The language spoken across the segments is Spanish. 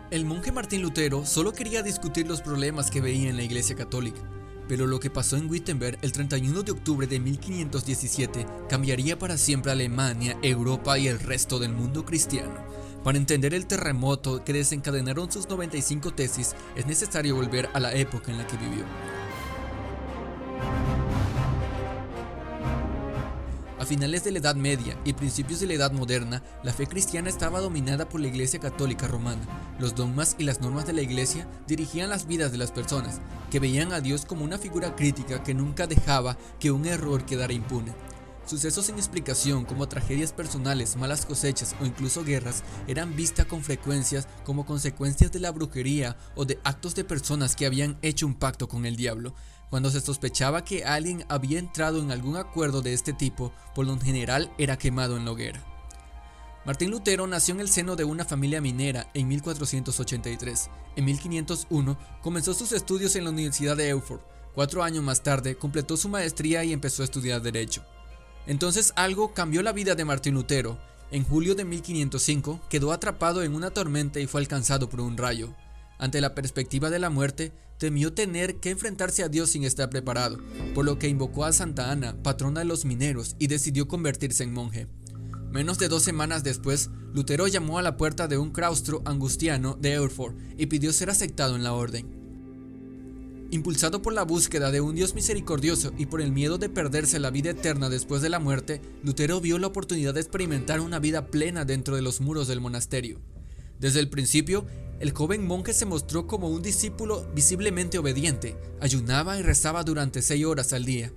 El monje Martín Lutero solo quería discutir los problemas que veía en la Iglesia Católica, pero lo que pasó en Wittenberg el 31 de octubre de 1517 cambiaría para siempre Alemania, Europa y el resto del mundo cristiano. Para entender el terremoto que desencadenaron sus 95 tesis, es necesario volver a la época en la que vivió. A finales de la Edad Media y principios de la Edad Moderna, la fe cristiana estaba dominada por la Iglesia Católica Romana. Los dogmas y las normas de la Iglesia dirigían las vidas de las personas, que veían a Dios como una figura crítica que nunca dejaba que un error quedara impune. Sucesos sin explicación, como tragedias personales, malas cosechas o incluso guerras, eran vistas con frecuencias como consecuencias de la brujería o de actos de personas que habían hecho un pacto con el diablo. Cuando se sospechaba que alguien había entrado en algún acuerdo de este tipo, por lo general era quemado en la hoguera. Martín Lutero nació en el seno de una familia minera en 1483. En 1501 comenzó sus estudios en la Universidad de Erfurt. 4 años más tarde completó su maestría y empezó a estudiar Derecho. Entonces algo cambió la vida de Martín Lutero. En julio de 1505 quedó atrapado en una tormenta y fue alcanzado por un rayo. Ante la perspectiva de la muerte, temió tener que enfrentarse a Dios sin estar preparado, por lo que invocó a Santa Ana, patrona de los mineros, y decidió convertirse en monje. Menos de 2 semanas después, Lutero llamó a la puerta de un claustro angustiano de Erfurt y pidió ser aceptado en la orden. Impulsado por la búsqueda de un Dios misericordioso y por el miedo de perderse la vida eterna después de la muerte, Lutero vio la oportunidad de experimentar una vida plena dentro de los muros del monasterio. Desde el principio, el joven monje se mostró como un discípulo visiblemente obediente. Ayunaba y rezaba durante 6 horas al día.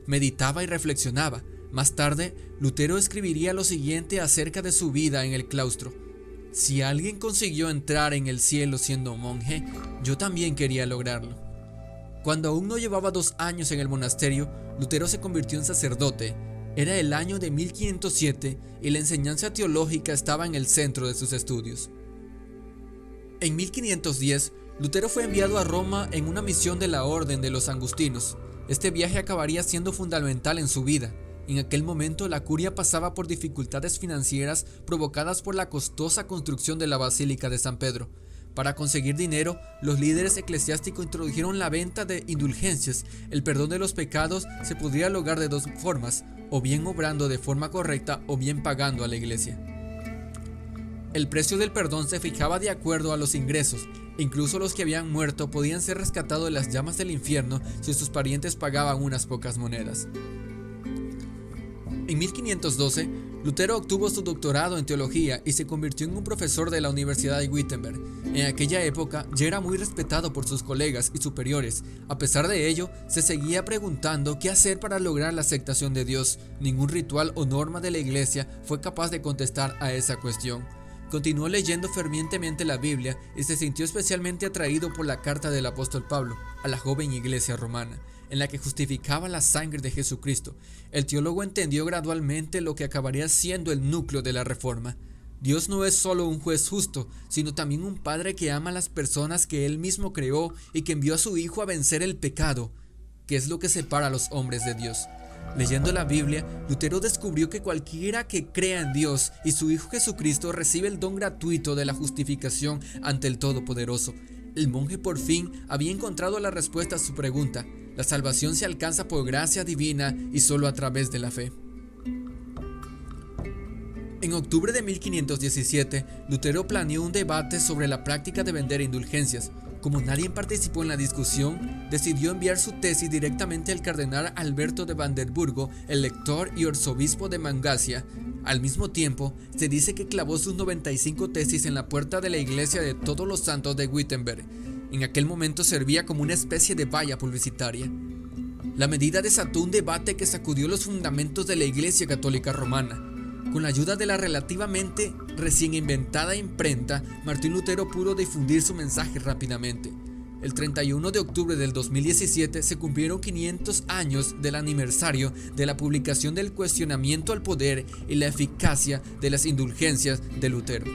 Meditaba y reflexionaba. Más tarde, Lutero escribiría lo siguiente acerca de su vida en el claustro: si alguien consiguió entrar en el cielo siendo monje, yo también quería lograrlo. Cuando aún no llevaba 2 años en el monasterio, Lutero se convirtió en sacerdote. Era el año de 1507 y la enseñanza teológica estaba en el centro de sus estudios. En 1510, Lutero fue enviado a Roma en una misión de la Orden de los Agustinos. Este viaje acabaría siendo fundamental en su vida. En aquel momento, la curia pasaba por dificultades financieras provocadas por la costosa construcción de la Basílica de San Pedro. Para conseguir dinero, los líderes eclesiásticos introdujeron la venta de indulgencias. El perdón de los pecados se podría lograr de 2 formas, o bien obrando de forma correcta o bien pagando a la iglesia. El precio del perdón se fijaba de acuerdo a los ingresos. Incluso los que habían muerto podían ser rescatados de las llamas del infierno si sus parientes pagaban unas pocas monedas. En 1512, Lutero obtuvo su doctorado en teología y se convirtió en un profesor de la Universidad de Wittenberg. En aquella época ya era muy respetado por sus colegas y superiores. A pesar de ello, se seguía preguntando qué hacer para lograr la aceptación de Dios. Ningún ritual o norma de la iglesia fue capaz de contestar a esa cuestión. Continuó leyendo fervientemente la Biblia y se sintió especialmente atraído por la carta del apóstol Pablo a la joven iglesia romana, en la que justificaba la sangre de Jesucristo. El teólogo entendió gradualmente lo que acabaría siendo el núcleo de la reforma. Dios no es solo un juez justo, sino también un padre que ama a las personas que él mismo creó y que envió a su Hijo a vencer el pecado, que es lo que separa a los hombres de Dios. Leyendo la Biblia, Lutero descubrió que cualquiera que crea en Dios y su Hijo Jesucristo recibe el don gratuito de la justificación ante el Todopoderoso. El monje por fin había encontrado la respuesta a su pregunta: la salvación se alcanza por gracia divina y solo a través de la fe. En octubre de 1517, Lutero planeó un debate sobre la práctica de vender indulgencias. Como nadie participó en la discusión, decidió enviar su tesis directamente al cardenal Alberto de Brandeburgo, el lector y arzobispo de Mangasia. Al mismo tiempo, se dice que clavó sus 95 tesis en la puerta de la iglesia de Todos los Santos de Wittenberg. En aquel momento servía como una especie de valla publicitaria. La medida desató un debate que sacudió los fundamentos de la Iglesia Católica Romana. Con la ayuda de la relativamente recién inventada imprenta, Martín Lutero pudo difundir su mensaje rápidamente. El 31 de octubre del 2017 se cumplieron 500 años del aniversario de la publicación del cuestionamiento al poder y la eficacia de las indulgencias de Lutero.